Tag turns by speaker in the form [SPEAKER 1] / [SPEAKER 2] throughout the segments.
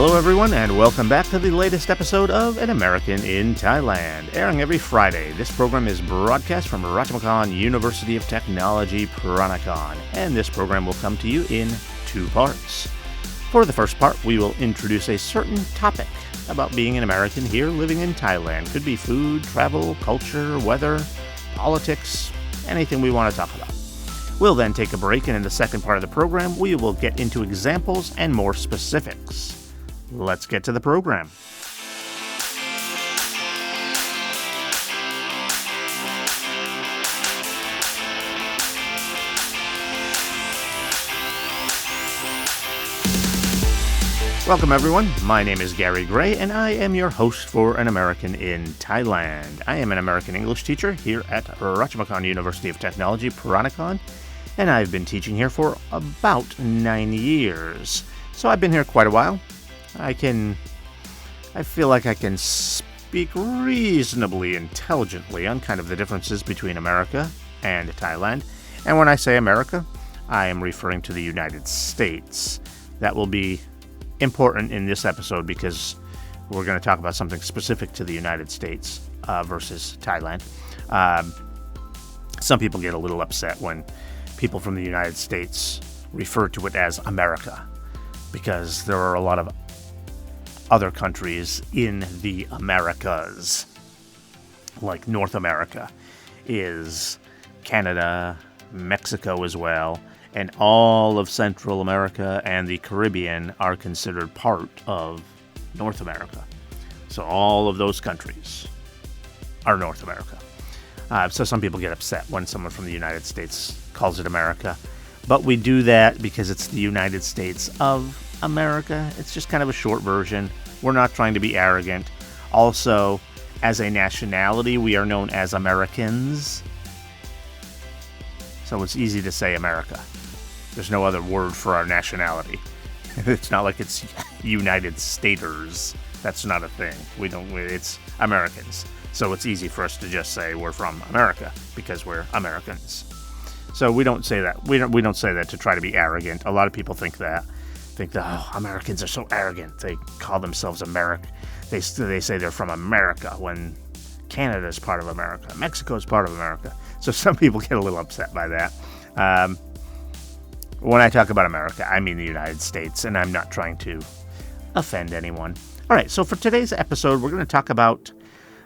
[SPEAKER 1] Hello everyone, and welcome back to the latest episode of An American in Thailand. Airing every Friday, this program is broadcast from Ratchamakon University of Technology, Peranakan, and this program will come to you in two parts. For the first part, we will introduce a certain topic about being an American here living in Thailand. Could be food, travel, culture, weather, politics, anything we want to talk about. We'll then take a break, and in the second part of the program, we will get into examples and more specifics. Let's get to the program. Welcome everyone, my name is Gary Gray and I am your host for An American in Thailand. I am an American English teacher here at Ratchamakon University of Technology, Peranakan, and I've been teaching here for about 9 years. So I've been here quite a while. I feel like I can speak reasonably intelligently on kind of the differences between America and Thailand. And when I say America, I am referring to the United States. That will be important in this episode because we're going to talk about something specific to the United States versus Thailand. Some people get a little upset when people from the United States refer to it as America because there are a lot of other countries in the Americas. Like North America is Canada, Mexico as well, and all of Central America and the Caribbean are considered part of North America. So all of those countries are North America. So some people get upset when someone from the United States calls it America. But we do that because it's the United States of America. It's just kind of a short version. We're not trying to be arrogant. Also, as a nationality, we are known as Americans. So it's easy to say America. There's no other word for our nationality. It's not like it's United Staters. That's not a thing. It's Americans. So it's easy for us to just say we're from America because we're Americans. So we don't say that. We don't say that to try to be arrogant. A lot of people think that Americans are so arrogant. They call themselves American. They say they're from America when Canada is part of America. Mexico is part of America. So some people get a little upset by that. When I talk about America, I mean the United States, and I'm not trying to offend anyone. All right, so for today's episode, we're going to talk about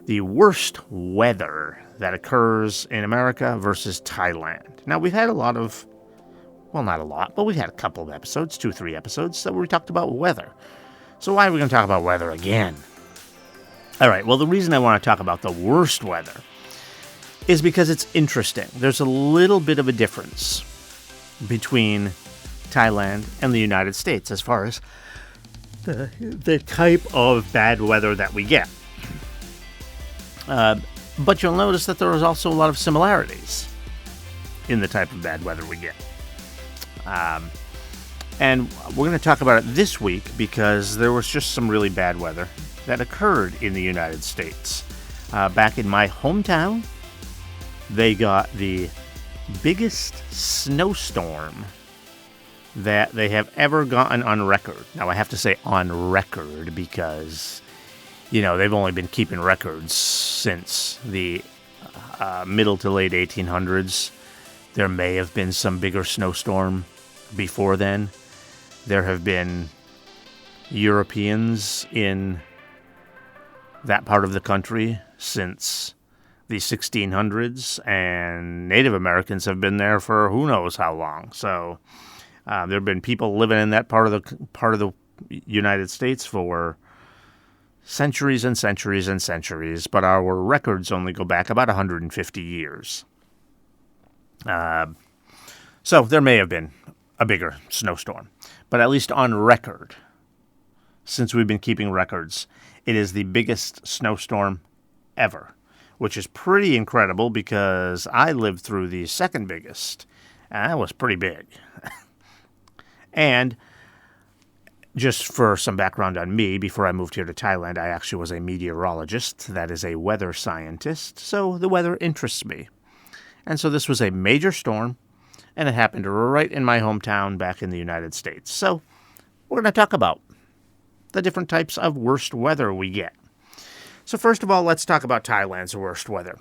[SPEAKER 1] the worst weather that occurs in America versus Thailand. Now, we've had not a lot, but we've had a couple of episodes, 2-3 episodes, where we talked about weather. So why are we going to talk about weather again? All right, well, the reason I want to talk about the worst weather is because it's interesting. There's a little bit of a difference between Thailand and the United States as far as the type of bad weather that we get. But you'll notice that there is also a lot of similarities in the type of bad weather we get. And we're going to talk about it this week because there was just some really bad weather that occurred in the United States. Back in my hometown, they got the biggest snowstorm that they have ever gotten on record. Now, I have to say on record because, they've only been keeping records since the middle to late 1800s. There may have been some bigger snowstorm before then. There have been Europeans in that part of the country since the 1600s, and Native Americans have been there for who knows how long. So there have been people living in that part of the United States for centuries and centuries and centuries, but our records only go back about 150 years. So there may have been a bigger snowstorm, but at least on record, since we've been keeping records, it is the biggest snowstorm ever, which is pretty incredible because I lived through the second biggest, and that was pretty big. And just for some background on me, before I moved here to Thailand, I actually was a meteorologist, that is a weather scientist, so the weather interests me. And so this was a major storm, and it happened right in my hometown back in the United States. So we're going to talk about the different types of worst weather we get. So first of all, let's talk about Thailand's worst weather.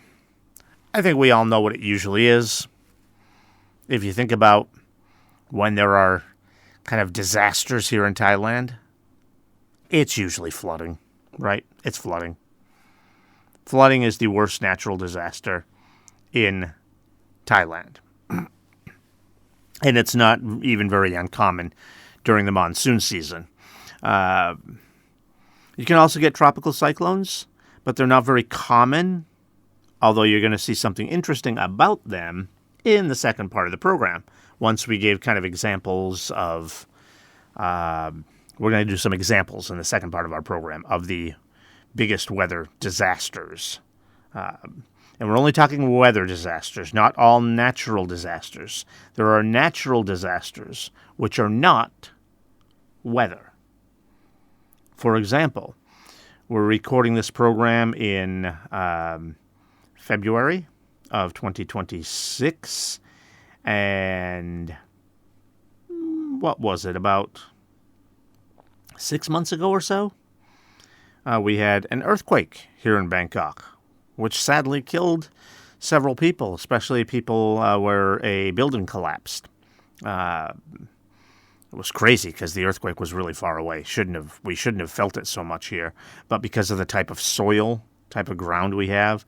[SPEAKER 1] I think we all know what it usually is. If you think about when there are kind of disasters here in Thailand, it's usually flooding, right? It's flooding. Flooding is the worst natural disaster in Thailand. And it's not even very uncommon during the monsoon season. You can also get tropical cyclones, but they're not very common, although you're going to see something interesting about them in the second part of the program. Once we gave kind of examples of, we're going to do some examples in the second part of our program of the biggest weather disasters. And we're only talking weather disasters, not all natural disasters. There are natural disasters which are not weather. For example, we're recording this program in February of 2026, and what was it, about 6 months ago or so? We had an earthquake here in Bangkok, which sadly killed several people, especially people where a building collapsed. It was crazy because the earthquake was really far away. We shouldn't have felt it so much here, but because of the type of soil, type of ground we have,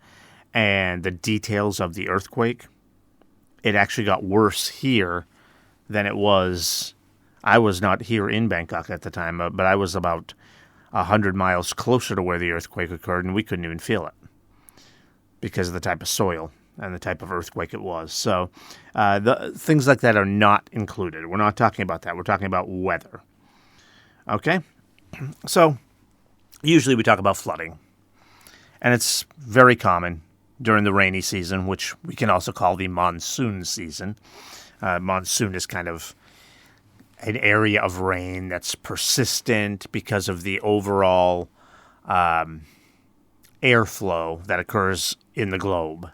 [SPEAKER 1] and the details of the earthquake, it actually got worse here than it was. I was not here in Bangkok at the time, but I was about 100 miles closer to where the earthquake occurred, and we couldn't even feel it because of the type of soil and the type of earthquake it was. So the things like that are not included. We're not talking about that. We're talking about weather. Okay? So usually we talk about flooding, and it's very common during the rainy season, which we can also call the monsoon season. Monsoon is kind of an area of rain that's persistent because of the overall airflow that occurs in the globe,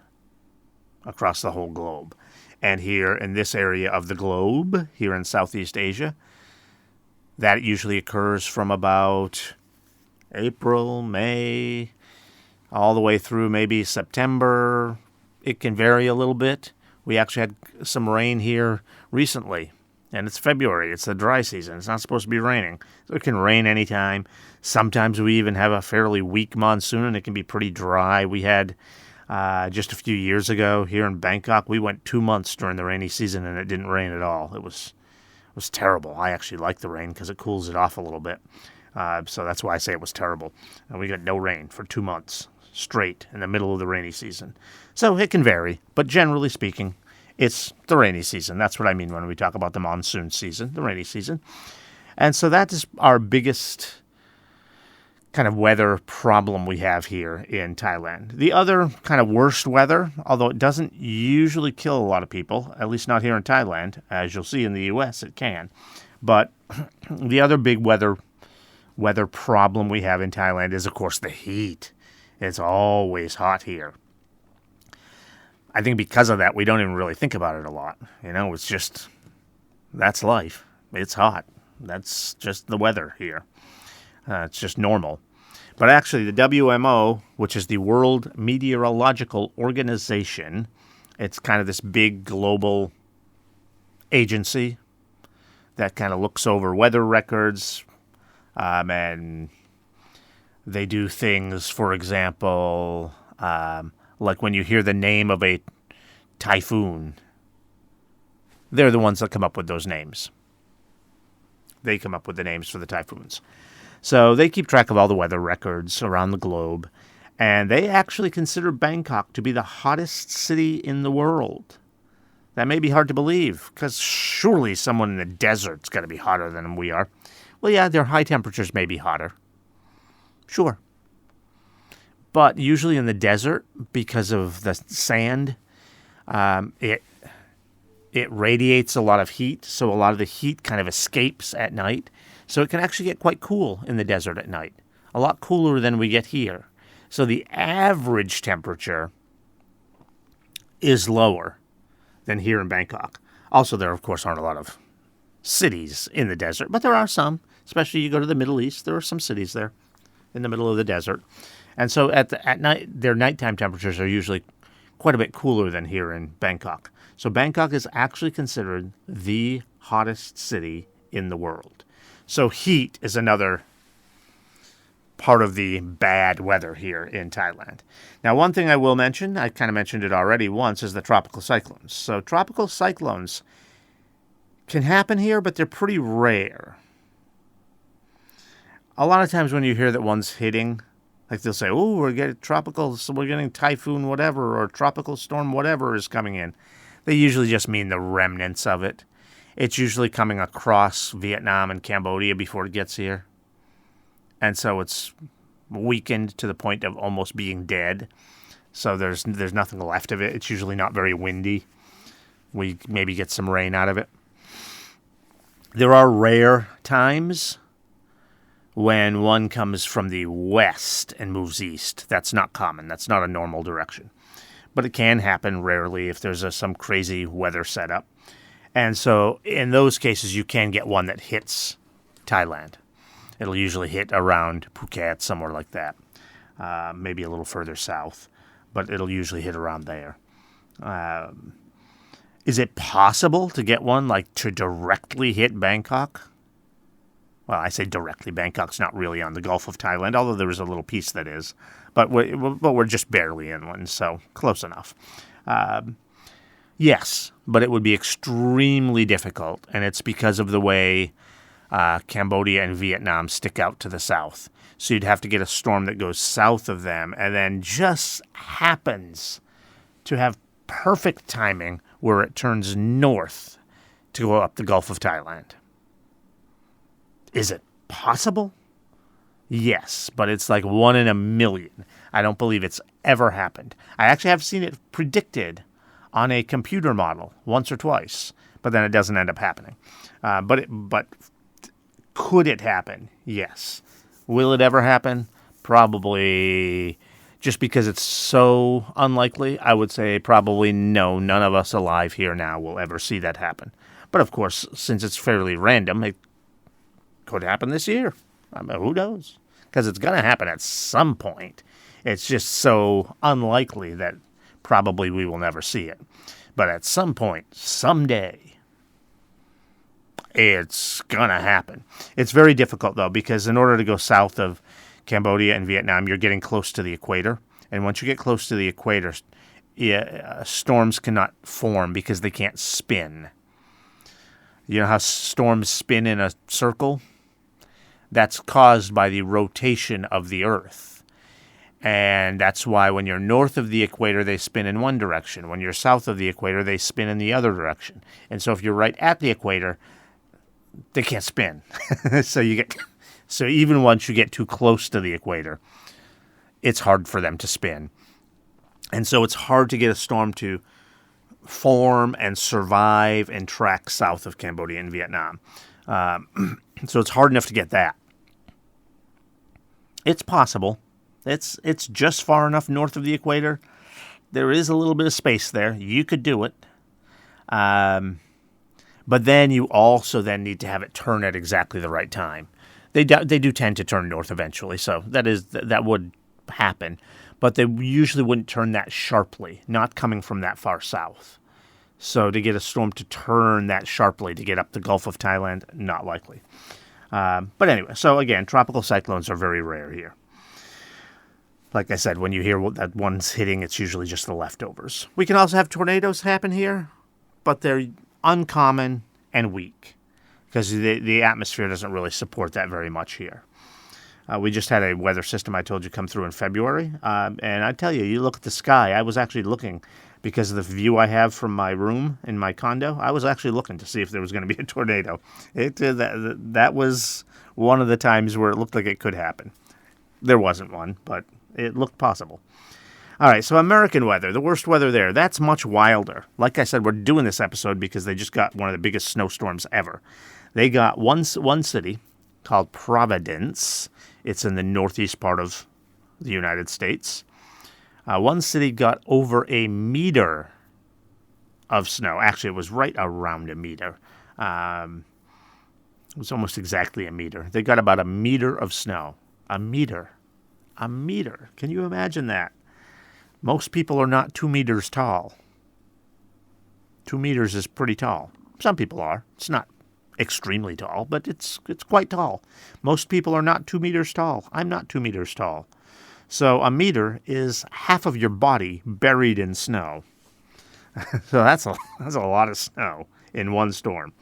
[SPEAKER 1] across the whole globe. And here in this area of the globe, here in Southeast Asia, that usually occurs from about April, May, all the way through maybe September. It can vary a little bit. We actually had some rain here recently, and it's February. It's the dry season. It's not supposed to be raining. So it can rain anytime. Sometimes we even have a fairly weak monsoon, and it can be pretty dry. We had just a few years ago here in Bangkok, we went 2 months during the rainy season, and it didn't rain at all. It was terrible. I actually like the rain because it cools it off a little bit. So that's why I say it was terrible. And we got no rain for 2 months straight in the middle of the rainy season. So it can vary, but generally speaking, it's the rainy season. That's what I mean when we talk about the monsoon season, the rainy season. And so that is our biggest kind of weather problem we have here in Thailand. The other kind of worst weather, although it doesn't usually kill a lot of people, at least not here in Thailand, as you'll see in the U.S. it can. But the other big weather problem we have in Thailand is, of course, the heat. It's always hot here. I think because of that, we don't even really think about it a lot. You know, it's just, that's life. It's hot. That's just the weather here. It's just normal. But actually, the WMO, which is the World Meteorological Organization, it's kind of this big global agency that kind of looks over weather records, and they do things, for example, like when you hear the name of a typhoon, they're the ones that come up with those names. They come up with the names for the typhoons. So they keep track of all the weather records around the globe, and they actually consider Bangkok to be the hottest city in the world. That may be hard to believe, because surely someone in the desert's got to be hotter than we are. Well, yeah, their high temperatures may be hotter. Sure. But usually in the desert, because of the sand, it radiates a lot of heat, so a lot of the heat kind of escapes at night. So it can actually get quite cool in the desert at night, a lot cooler than we get here. So the average temperature is lower than here in Bangkok. Also, there, of course, aren't a lot of cities in the desert, but there are some. Especially you go to the Middle East, there are some cities there in the middle of the desert. And so at night, their nighttime temperatures are usually quite a bit cooler than here in Bangkok. So Bangkok is actually considered the hottest city in the world. So heat is another part of the bad weather here in Thailand. Now, one thing I will mention, I kind of mentioned it already once, is the tropical cyclones. So tropical cyclones can happen here, but they're pretty rare. A lot of times when you hear that one's hitting, like they'll say, oh, we're getting tropical, so we're getting typhoon whatever, or tropical storm whatever is coming in. They usually just mean the remnants of it. It's usually coming across Vietnam and Cambodia before it gets here. And so it's weakened to the point of almost being dead. So there's nothing left of it. It's usually not very windy. We maybe get some rain out of it. There are rare times when one comes from the west and moves east. That's not common. That's not a normal direction. But it can happen rarely if there's some crazy weather setup. And so in those cases, you can get one that hits Thailand. It'll usually hit around Phuket, somewhere like that. Maybe a little further south, but it'll usually hit around there. Is it possible to get one like to directly hit Bangkok? Well, I say directly. Bangkok's not really on the Gulf of Thailand, although there is a little piece that is. But we're just barely in one, so close enough. Yes, but it would be extremely difficult, and it's because of the way Cambodia and Vietnam stick out to the south. So you'd have to get a storm that goes south of them and then just happens to have perfect timing where it turns north to go up the Gulf of Thailand. Is it possible? Yes, but it's like 1 in a million. I don't believe it's ever happened. I actually have seen it predicted on a computer model once or twice, but then it doesn't end up happening. But could it happen? Yes. Will it ever happen? Probably. Just because it's so unlikely, I would say probably no. None of us alive here now will ever see that happen. But of course, since it's fairly random, it could happen this year. I mean, who knows? Because it's going to happen at some point. It's just so unlikely that probably we will never see it. But at some point, someday, it's going to happen. It's very difficult, though, because in order to go south of Cambodia and Vietnam, you're getting close to the equator. And once you get close to the equator, storms cannot form because they can't spin. You know how storms spin in a circle? That's caused by the rotation of the Earth. And that's why when you're north of the equator, they spin in one direction. When you're south of the equator, they spin in the other direction. And so if you're right at the equator, they can't spin. So even once you get too close to the equator, it's hard for them to spin. And so it's hard to get a storm to form and survive and track south of Cambodia and Vietnam. So it's hard enough to get that. It's possible. It's just far enough north of the equator. There is a little bit of space there. You could do it. But then you also then need to have it turn at exactly the right time. They do tend to turn north eventually, so that would happen. But they usually wouldn't turn that sharply, not coming from that far south. So to get a storm to turn that sharply to get up the Gulf of Thailand, not likely. But anyway, so again, tropical cyclones are very rare here. Like I said, when you hear that one's hitting, it's usually just the leftovers. We can also have tornadoes happen here, but they're uncommon and weak because the atmosphere doesn't really support that very much here. We just had a weather system I told you come through in February, and I tell you, you look at the sky. I was actually looking because of the view I have from my room in my condo. I was actually looking to see if there was going to be a tornado. That was one of the times where it looked like it could happen. There wasn't one, but it looked possible. All right, so American weather, the worst weather there, that's much wilder. Like I said, we're doing this episode because they just got one of the biggest snowstorms ever. They got one city called Providence. It's in the northeast part of the United States. One city got over a meter of snow. Actually, it was right around a meter. It was almost exactly a meter. They got about a meter of snow. A meter. A meter. Can you imagine that? Most people are not 2 meters tall. 2 meters is pretty tall. Some people are. It's not extremely tall, but it's quite tall. Most people are not 2 meters tall. I'm not 2 meters tall. So a meter is half of your body buried in snow. So that's a lot of snow in one storm.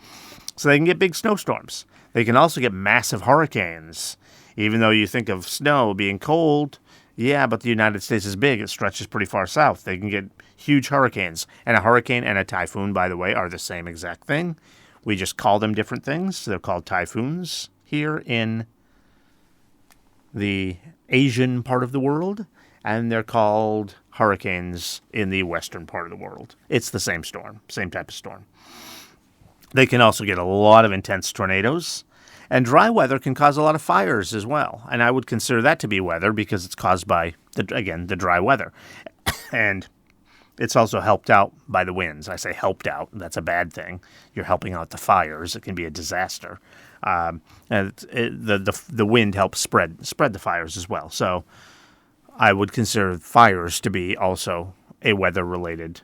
[SPEAKER 1] So they can get big snowstorms. They can also get massive hurricanes. Even though you think of snow being cold, yeah, but the United States is big. It stretches pretty far south. They can get huge hurricanes. And a hurricane and a typhoon, by the way, are the same exact thing. We just call them different things. They're called typhoons here in the Asian part of the world, and they're called hurricanes in the western part of the world. It's the same storm, same type of storm. They can also get a lot of intense tornadoes, and dry weather can cause a lot of fires as well. And I would consider that to be weather because it's caused by, the dry weather. And it's also helped out by the winds. I say helped out. That's a bad thing. You're helping out the fires. It can be a disaster. And the wind helps spread the fires as well. So I would consider fires to be also a weather-related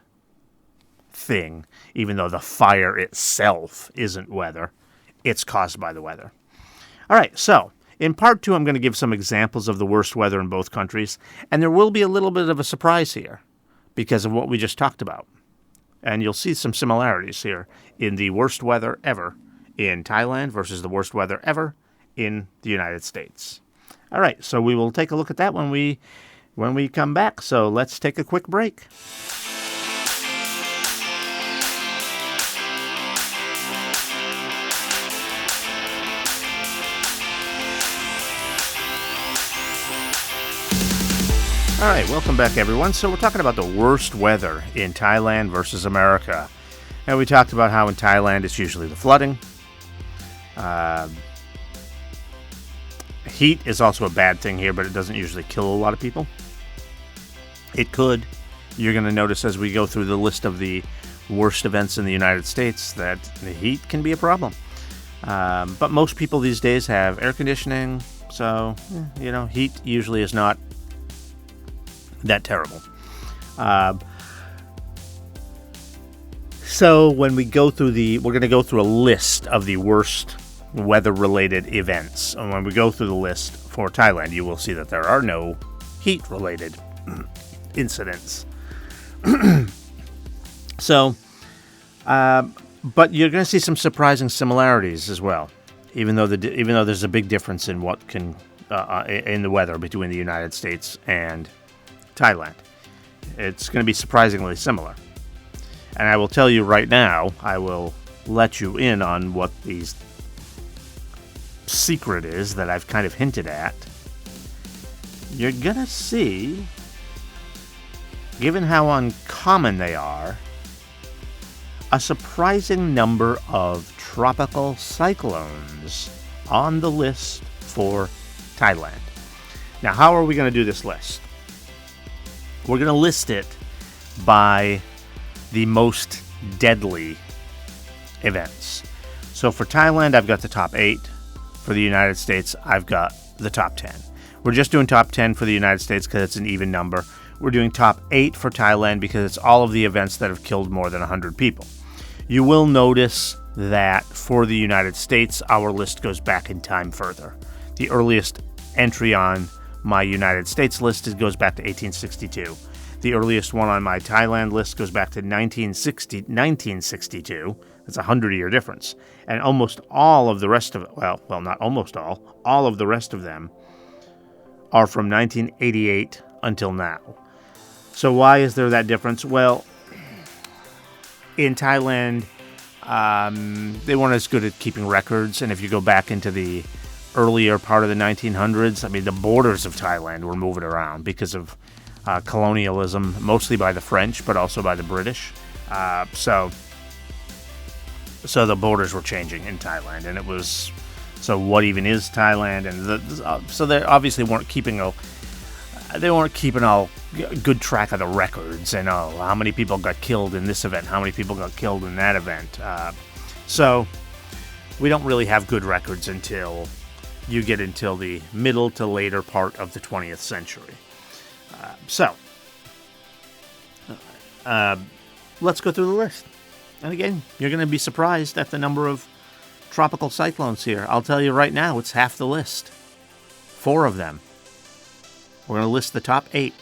[SPEAKER 1] thing, even though the fire itself isn't weather. It's caused by the weather. All right, so in part 2, I'm going to give some examples of the worst weather in both countries, and there will be a little bit of a surprise here because of what we just talked about. And you'll see some similarities here in the worst weather ever in Thailand versus the worst weather ever in the United States. All right, so we will take a look at that when we come back. So let's take a quick break. All right, welcome back, everyone. So we're talking about the worst weather in Thailand versus America. And we talked about how in Thailand it's usually the flooding. Heat is also a bad thing here, but it doesn't usually kill a lot of people. It could. You're going to notice as we go through the list of the worst events in the United States that the heat can be a problem. But most people these days have air conditioning, so, heat usually is not that terrible. So when we go through we're going to go through a list of the worst weather-related events. And when we go through the list for Thailand, you will see that there are no heat-related incidents. So, but you're going to see some surprising similarities as well, even though there's a big difference in what can in the weather between the United States and Thailand. It's going to be surprisingly similar. And I will tell you right now, I will let you in on what the secret is that I've kind of hinted at. You're going to see, given how uncommon they are, a surprising number of tropical cyclones on the list for Thailand. Now, how are we going to do this list? We're going to list it by the most deadly events. So for Thailand, I've got the top 8. For the United States, I've got the top 10. We're just doing top 10 for the United States because it's an even number. We're doing top 8 for Thailand because it's all of the events that have killed more than 100 people. You will notice that for the United States, our list goes back in time further. The earliest entry on my United States list goes back to 1862. The earliest one on my Thailand list goes back to 1962. That's a 100-year difference. And almost all of the rest of it, well, not almost all of the rest of them are from 1988 until now. So why is there that difference? Well, in Thailand, they weren't as good at keeping records. And if you go back into the earlier part of the 1900s, the borders of Thailand were moving around because of colonialism, mostly by the French, but also by the British. So the borders were changing in Thailand, and it was, so what even is Thailand? And so they obviously weren't keeping all good track of the records and how many people got killed in this event, how many people got killed in that event. So we don't really have good records until you get until the middle to later part of the 20th century. Let's go through the list. And again, you're going to be surprised at the number of tropical cyclones here. I'll tell you right now, it's half the list. 4 of them. We're going to list the top 8.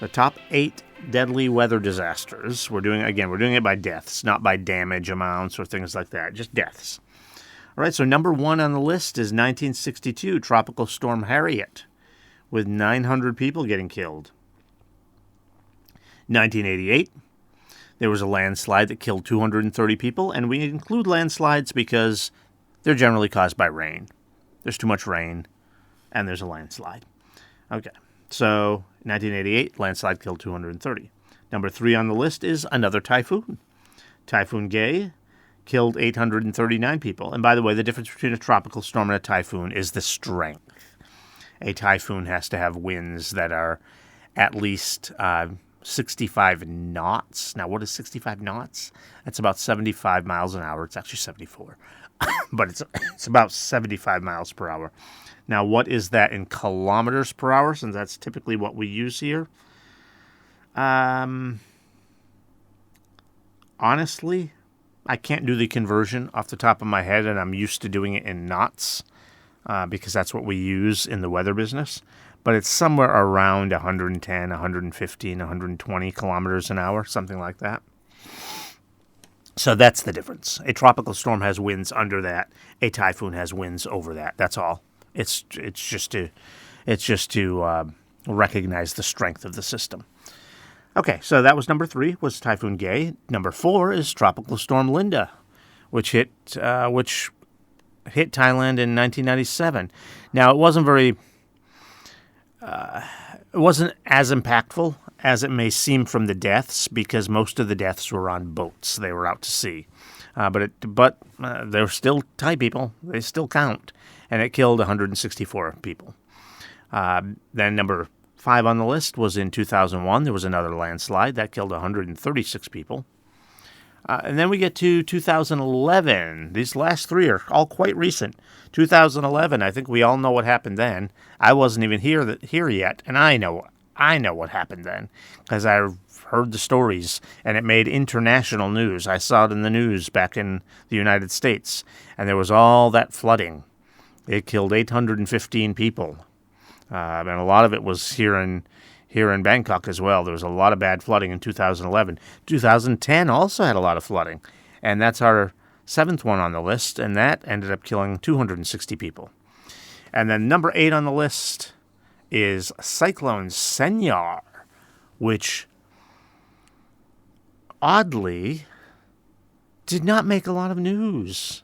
[SPEAKER 1] The top 8 deadly weather disasters. We're doing it by deaths, not by damage amounts or things like that. Just deaths. All right, so number 1 on the list is 1962 Tropical Storm Harriet, with 900 people getting killed. 1988, there was a landslide that killed 230 people, and we include landslides because they're generally caused by rain. There's too much rain, and there's a landslide. Okay, so 1988, landslide killed 230. Number 3 on the list is another typhoon. Typhoon Gay killed 839 people. And by the way, the difference between a tropical storm and a typhoon is the strength. A typhoon has to have winds that are at least 65 knots. Now, what is 65 knots? That's about 75 miles an hour. It's actually 74. But it's about 75 miles per hour. Now, what is that in kilometers per hour, since that's typically what we use here? Honestly, I can't do the conversion off the top of my head, and I'm used to doing it in knots because that's what we use in the weather business. But it's somewhere around 110, 115, 120 kilometers an hour, something like that. So that's the difference. A tropical storm has winds under that. A typhoon has winds over that. That's all. It's just to recognize the strength of the system. Okay, so that was number 3, was Typhoon Gay. Number 4 is Tropical Storm Linda, which hit Thailand in 1997. Now, it wasn't as impactful as it may seem from the deaths, because most of the deaths were on boats. They were out to sea. But they're still Thai people. They still count. And it killed 164 people. Then number 5 on the list was in 2001. There was another landslide that killed 136 people. And then we get to 2011. These last 3 are all quite recent. 2011, I think we all know what happened then. I wasn't even here yet, and I know what happened then because I heard the stories, and it made international news. I saw it in the news back in the United States, and there was all that flooding. It killed 815 people, and a lot of it was here in Bangkok as well. There was a lot of bad flooding in 2011. 2010 also had a lot of flooding, and that's our 7th one on the list, and that ended up killing 260 people. And then number 8 on the list is Cyclone Senyar, which oddly did not make a lot of news.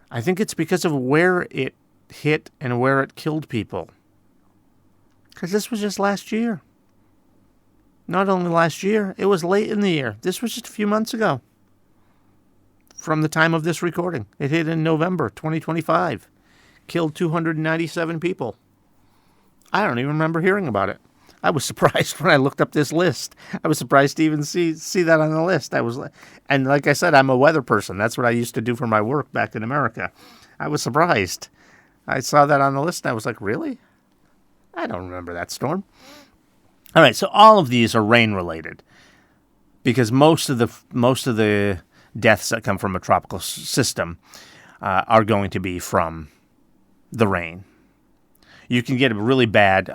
[SPEAKER 1] I think it's because of where it hit and where it killed people. Because this was just last year. Not only last year, it was late in the year. This was just a few months ago. From the time of this recording. It hit in November 2025. Killed 297 people. I don't even remember hearing about it. I was surprised when I looked up this list. I was surprised to even see that on the list. And like I said, I'm a weather person. That's what I used to do for my work back in America. I was surprised. I saw that on the list and I was like, really? I don't remember that storm. All right, so all of these are rain related because most of the deaths that come from a tropical system are going to be from the rain. You can get a really bad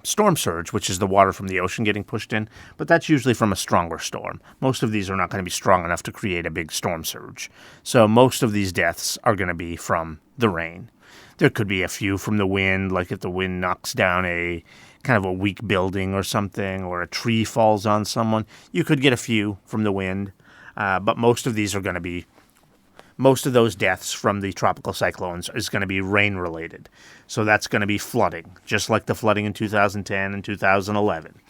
[SPEAKER 1] storm surge, which is the water from the ocean getting pushed in, but that's usually from a stronger storm. Most of these are not going to be strong enough to create a big storm surge. So most of these deaths are going to be from the rain. There could be a few from the wind, like if the wind knocks down a kind of a weak building or something, or a tree falls on someone. You could get a few from the wind, but most of these are going to be most of those deaths from the tropical cyclones is going to be rain-related. So that's going to be flooding, just like the flooding in 2010 and 2011.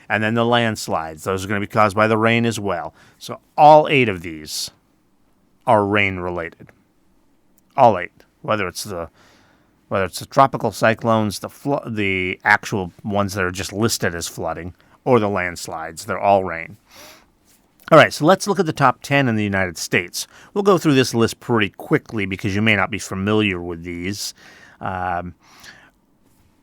[SPEAKER 1] And then the landslides, those are going to be caused by the rain as well. So all 8 of these are rain-related. All 8, whether it's the tropical cyclones, the actual ones that are just listed as flooding, or the landslides, they're all rain. All right, so let's look at the top 10 in the United States. We'll go through this list pretty quickly because you may not be familiar with these.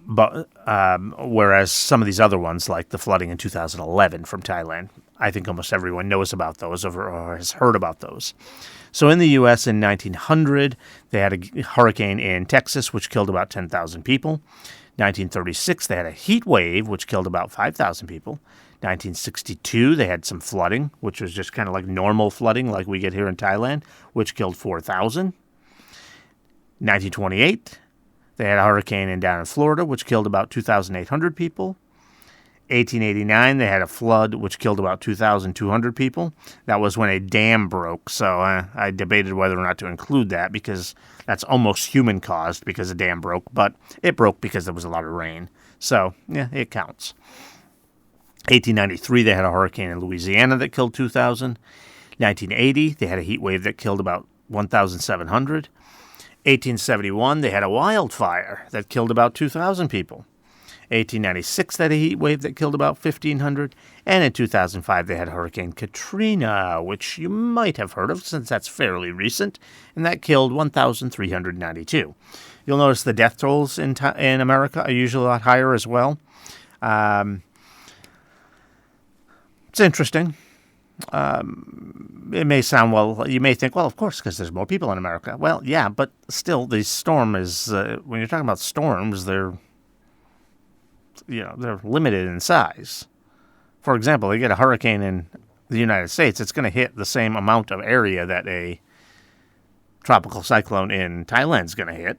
[SPEAKER 1] Whereas some of these other ones, like the flooding in 2011 from Thailand, I think almost everyone knows about those or has heard about those. So in the U.S. in 1900, they had a hurricane in Texas, which killed about 10,000 people. 1936, they had a heat wave, which killed about 5,000 people. 1962, they had some flooding, which was just kind of like normal flooding like we get here in Thailand, which killed 4,000. 1928, they had a hurricane down in Florida, which killed about 2,800 people. 1889, they had a flood, which killed about 2,200 people. That was when a dam broke, so I debated whether or not to include that because that's almost human-caused because a dam broke, but it broke because there was a lot of rain. So, yeah, it counts. 1893, they had a hurricane in Louisiana that killed 2,000. 1980, they had a heat wave that killed about 1,700. 1871, they had a wildfire that killed about 2,000 people. 1896, they had a heat wave that killed about 1,500. And in 2005, they had Hurricane Katrina, which you might have heard of since that's fairly recent, and that killed 1,392. You'll notice the death tolls in America are usually a lot higher as well. It's interesting. It may sound, well, you may think, well, of course, because there's more people in America. Well, yeah, but still, the storm is, when you're talking about storms, they're limited in size. For example, you get a hurricane in the United States, it's going to hit the same amount of area that a tropical cyclone in Thailand is going to hit.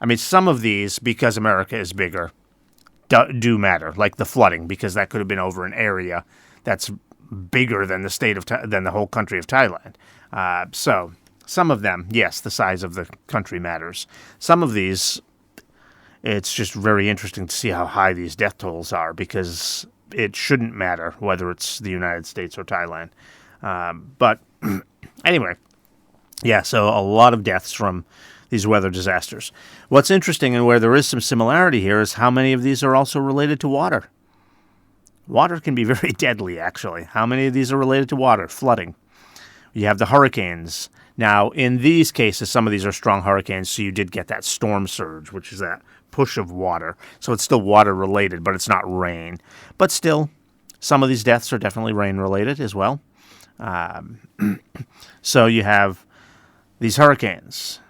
[SPEAKER 1] I mean, some of these, because America is bigger, do matter, like the flooding, because that could have been over an area that's bigger than than the whole country of Thailand. So some of them, yes, the size of the country matters. Some of these, it's just very interesting to see how high these death tolls are because it shouldn't matter whether it's the United States or Thailand. But anyway, yeah, so a lot of deaths from these weather disasters. What's interesting and where there is some similarity here is how many of these are also related to water. Water can be very deadly, actually. How many of these are related to water? Flooding. You have the hurricanes. Now, in these cases, some of these are strong hurricanes, so you did get that storm surge, which is that push of water. So it's still water-related, but it's not rain. But still, some of these deaths are definitely rain-related as well. So you have these hurricanes.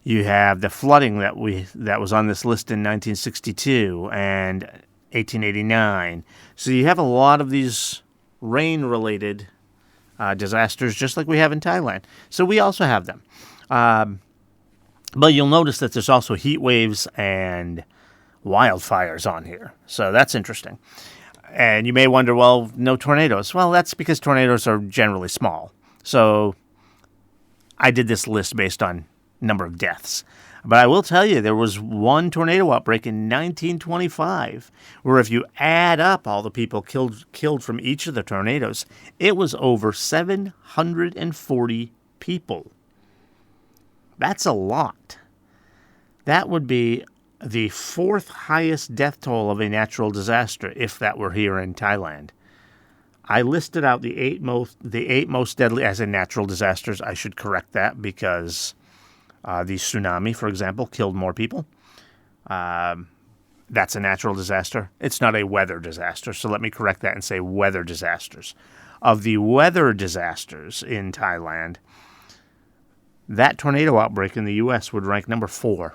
[SPEAKER 1] You have the flooding that was on this list in 1962 and 1889. So you have a lot of these rain-related disasters, just like we have in Thailand. So we also have them. But you'll notice that there's also heat waves and wildfires on here. So that's interesting. And you may wonder, well, no tornadoes. Well, that's because tornadoes are generally small. So I did this list based on number of deaths. But I will tell you, there was one tornado outbreak in 1925 where if you add up all the people killed from each of the tornadoes, it was over 740 people. That's a lot. That would be the fourth highest death toll of a natural disaster if that were here in Thailand. I listed out the eight most deadly as in natural disasters. I should correct that because the tsunami, for example, killed more people. That's a natural disaster. It's not a weather disaster, so let me correct that and say weather disasters. Of the weather disasters in Thailand, that tornado outbreak in the U.S. would rank number 4.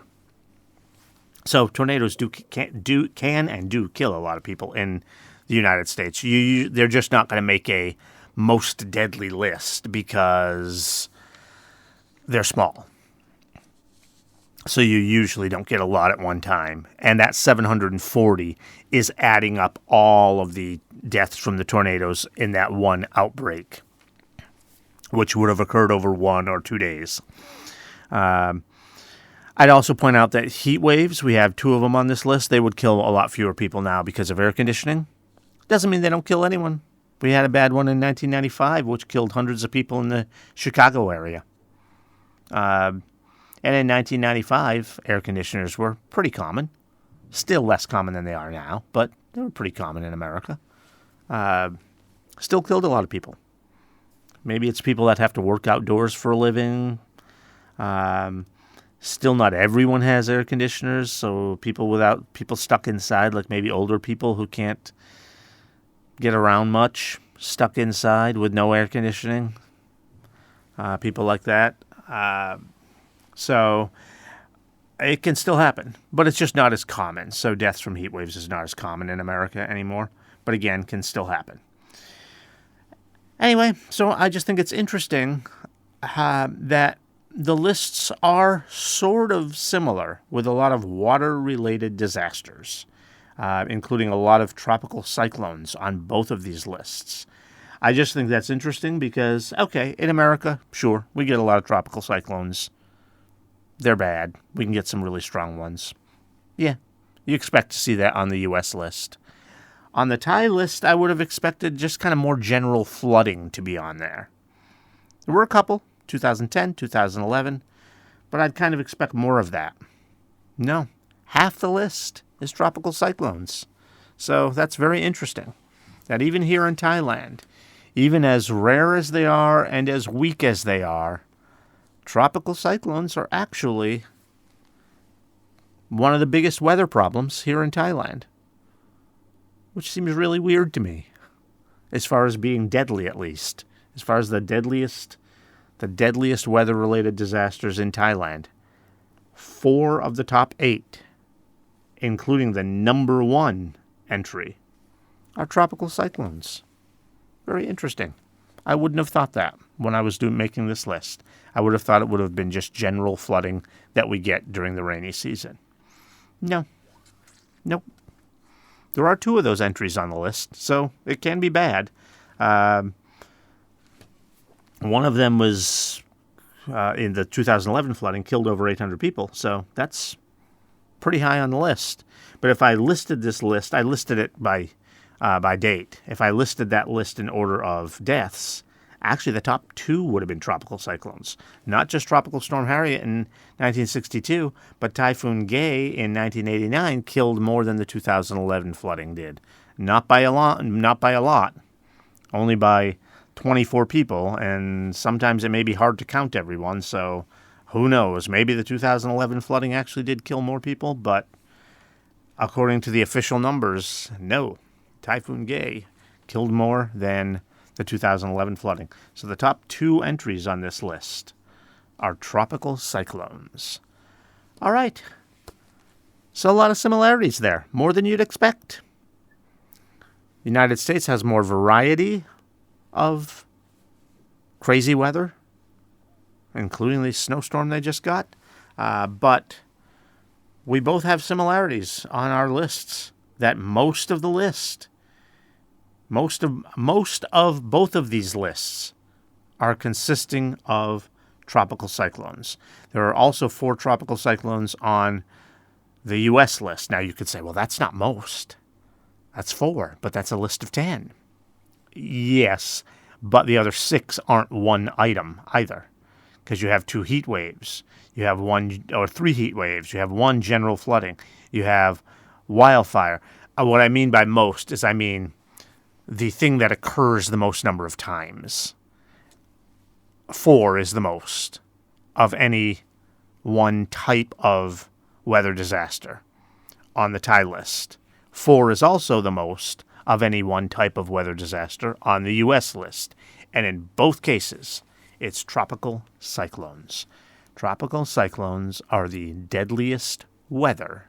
[SPEAKER 1] So tornadoes can and do kill a lot of people in the United States. They're just not going to make a most deadly list because they're small. So you usually don't get a lot at one time. And that 740 is adding up all of the deaths from the tornadoes in that one outbreak, which would have occurred over 1 or 2 days. I'd also point out that heat waves, we have 2 of them on this list. They would kill a lot fewer people now because of air conditioning. Doesn't mean they don't kill anyone. We had a bad one in 1995, which killed hundreds of people in the Chicago area. And in 1995, air conditioners were pretty common. Still less common than they are now, but they were pretty common in America. Still killed a lot of people. Maybe it's people that have to work outdoors for a living. Still not everyone has air conditioners, so people stuck inside, like maybe older people who can't get around much, stuck inside with no air conditioning. People like that. So it can still happen, but it's just not as common. So deaths from heat waves is not as common in America anymore, but again, can still happen. Anyway, so I just think it's interesting that the lists are sort of similar with a lot of water-related disasters, including a lot of tropical cyclones on both of these lists. I just think that's interesting because, okay, in America, sure, we get a lot of tropical cyclones. They're bad. We can get some really strong ones. Yeah, you expect to see that on the U.S. list. On the Thai list, I would have expected just kind of more general flooding to be on there. There were a couple, 2010, 2011, but I'd kind of expect more of that. No, half the list is tropical cyclones. So that's very interesting. That even here in Thailand, even as rare as they are and as weak as they are, tropical cyclones are actually one of the biggest weather problems here in Thailand, which seems really weird to me, as far as being deadly at least, as far as the deadliest weather-related disasters in Thailand. 4 of the top 8, including the number 1 entry, are tropical cyclones. Very interesting. I wouldn't have thought that when I was making this list. I would have thought it would have been just general flooding that we get during the rainy season. No. Nope. There are 2 of those entries on the list, so it can be bad. One of them was in the 2011 flooding, killed over 800 people, so that's pretty high on the list. But if I listed this list, I listed it by date. If I listed that list in order of deaths, actually the top 2 would have been tropical cyclones. Not just Tropical Storm Harriet in 1962, but Typhoon Gay in 1989 killed more than the 2011 flooding did. Not by a lot. Only by 24 people, and sometimes it may be hard to count everyone, so who knows? Maybe the 2011 flooding actually did kill more people, but according to the official numbers, no. Typhoon Gay killed more than the 2011 flooding. So the top 2 entries on this list are tropical cyclones. All right. So a lot of similarities there, more than you'd expect. The United States has more variety of crazy weather, including the snowstorm they just got. But we both have similarities on our lists, that most of both of these lists are consisting of tropical cyclones. There are also 4 tropical cyclones on the U.S. list. Now you could say, well, that's not most. That's 4, but that's a list of 10. Yes, but the other 6 aren't one item either, because you have 2 heat waves. You have 3 heat waves. You have 1 general flooding. You have wildfire. What I mean by most is I mean the thing that occurs the most number of times. 4 is the most of any one type of weather disaster on the Thai list. 4 is also the most of any one type of weather disaster on the U.S. list. And in both cases, it's tropical cyclones. Tropical cyclones are the deadliest weather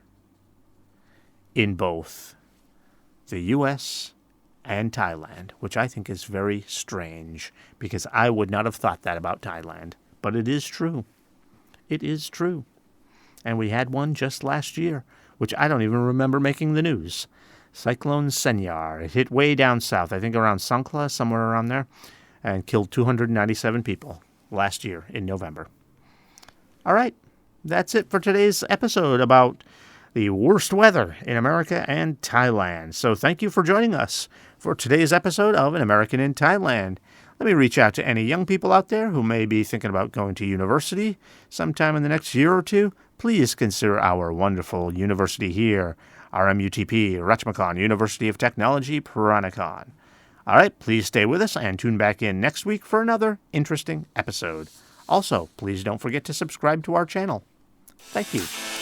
[SPEAKER 1] in both the U.S. and Thailand, which I think is very strange, because I would not have thought that about Thailand. But it is true. It is true. And we had one just last year, which I don't even remember making the news. Cyclone Senyar. It hit way down south, I think around Songkhla, somewhere around there, and killed 297 people last year in November. All right, that's it for today's episode about the worst weather in America and Thailand. So thank you for joining us for today's episode of An American in Thailand. Let me reach out to any young people out there who may be thinking about going to university sometime in the next year or two. Please consider our wonderful university here, RMUTP, Ratchmakon, University of Technology, Peranakan. All right, please stay with us and tune back in next week for another interesting episode. Also, please don't forget to subscribe to our channel. Thank you.